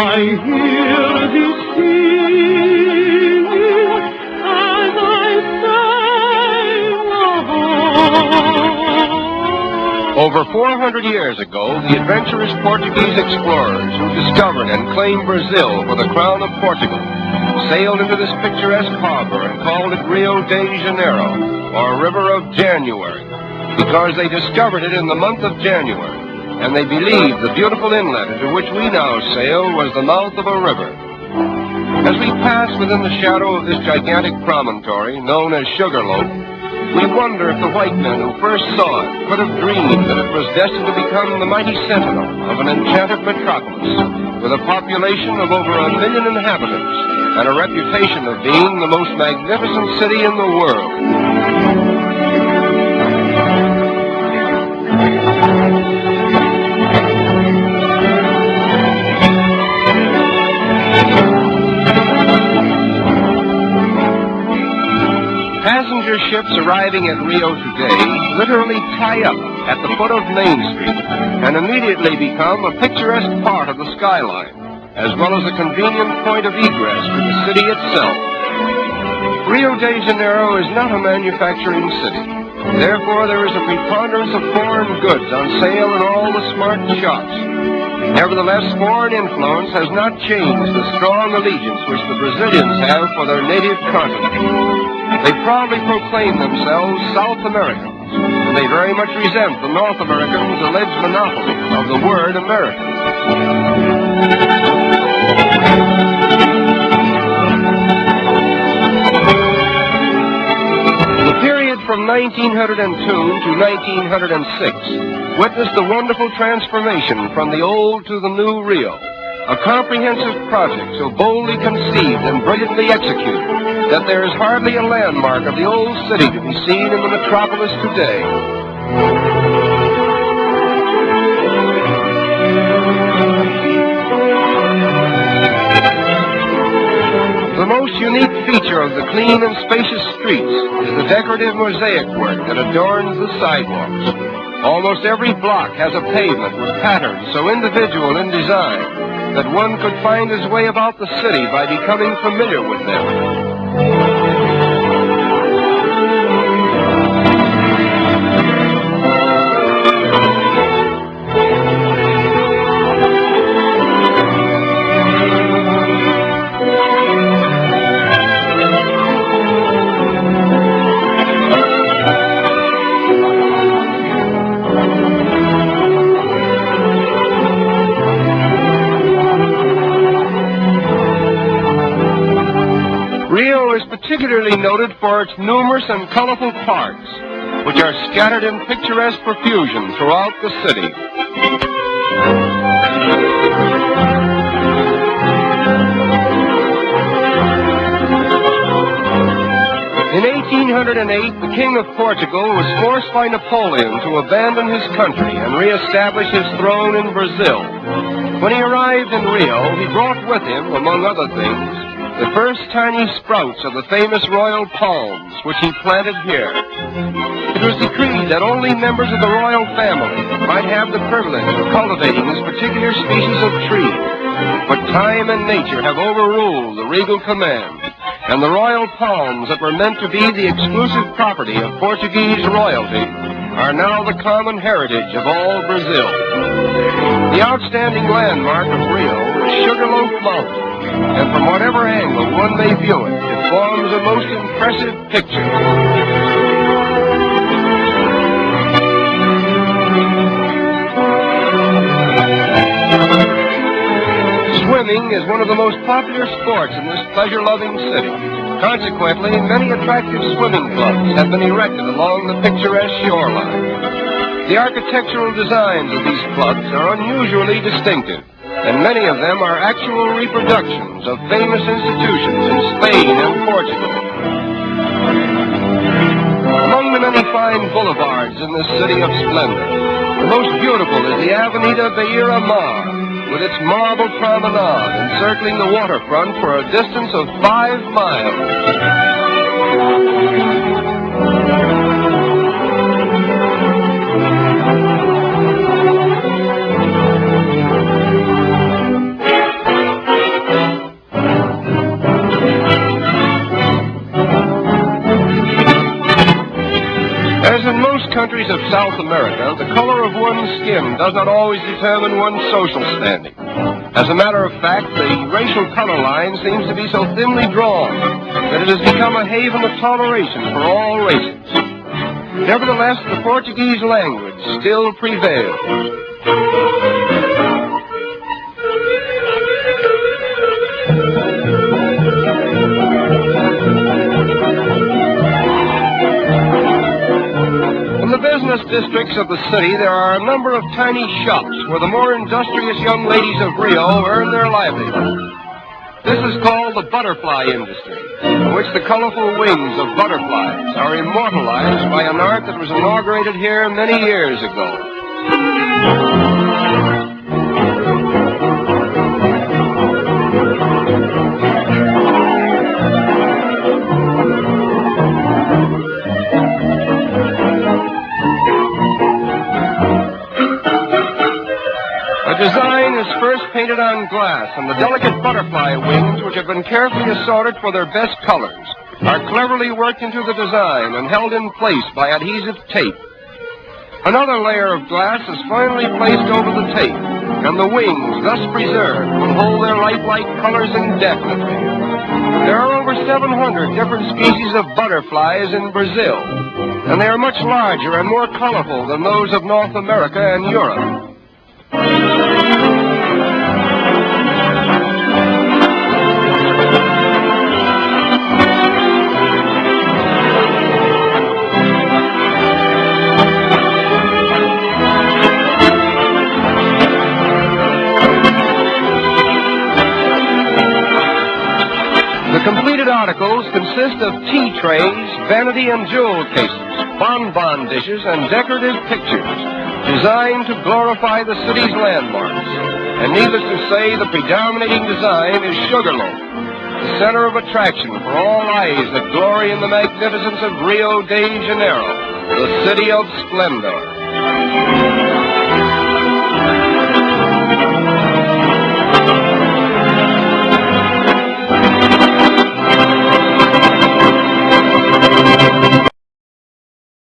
I hear thee sing as I sail along. Over 400 years ago, the adventurous Portuguese explorers who discovered and claimed Brazil for the crown of Portugal sailed into this picturesque harbor and called it Rio de Janeiro, or River of January, because they discovered it in the month of January, and they believed the beautiful inlet into which we now sail was the mouth of a river. As we pass within the shadow of this gigantic promontory, known as Sugarloaf, we wonder if the white men who first saw it could have dreamed that it was destined to become the mighty sentinel of an enchanted metropolis with a population of over 1 million inhabitants and a reputation of being the most magnificent city in the world. Passenger ships arriving at Rio today literally tie up at the foot of Main Street and immediately become a picturesque part of the skyline, as well as a convenient point of egress to the city itself. Rio de Janeiro is not a manufacturing city. Therefore, there is a preponderance of foreign goods on sale in all the smart shops. Nevertheless, foreign influence has not changed the strong allegiance which the Brazilians have for their native continent. They proudly proclaim themselves South Americans, and they very much resent the North Americans' alleged monopoly of the word American. The period from 1902 to 1906 witnessed the wonderful transformation from the old to the new Rio, a comprehensive project so boldly conceived and brilliantly executed that there is hardly a landmark of the old city to be seen in the metropolis today. The most unique feature of the clean and spacious streets is the decorative mosaic work that adorns the sidewalks. Almost every block has a pavement with patterns so individual in design that one could find his way about the city by becoming familiar with them. Rio is particularly noted for its numerous and colorful parks, which are scattered in picturesque profusion throughout the city. In 1808, the King of Portugal was forced by Napoleon to abandon his country and reestablish his throne in Brazil. When he arrived in Rio, he brought with him, among other things, the first tiny sprouts of the famous royal palms, which he planted here. It was decreed that only members of the royal family might have the privilege of cultivating this particular species of tree. But time and nature have overruled the regal command, and the royal palms that were meant to be the exclusive property of Portuguese royalty are now the common heritage of all Brazil. The outstanding landmark of Rio is Sugarloaf Mountain, and from whatever angle one may view it, it forms a most impressive picture. Swimming is one of the most popular sports in this pleasure-loving city. Consequently, many attractive swimming clubs have been erected along the picturesque shoreline. The architectural designs of these clubs are unusually distinctive, and many of them are actual reproductions of famous institutions in Spain and Portugal. Among the many fine boulevards in this city of splendor, the most beautiful is the Avenida Rio Branco, with its marble promenade encircling the waterfront for a distance of 5 miles. countries of South America, the color of one's skin does not always determine one's social standing. As a matter of fact, the racial color line seems to be so thinly drawn that it has become a haven of toleration for all races. Nevertheless, the Portuguese language still prevails. In the business districts of the city, there are a number of tiny shops where the more industrious young ladies of Rio earn their livelihood. This is called the butterfly industry, in which the colorful wings of butterflies are immortalized by an art that was inaugurated here many years ago. The design is first painted on glass, and the delicate butterfly wings, which have been carefully assorted for their best colors, are cleverly worked into the design and held in place by adhesive tape. Another layer of glass is finally placed over the tape, and the wings, thus preserved, will hold their lifelike colors indefinitely. There are over 700 different species of butterflies in Brazil, and they are much larger and more colorful than those of North America and Europe. The completed articles consist of tea trays, vanity and jewel cases, bonbon dishes, and decorative pictures designed to glorify the city's landmarks. And needless to say, the predominating design is Sugarloaf, the center of attraction for all eyes that glory in the magnificence of Rio de Janeiro, the city of Splendour.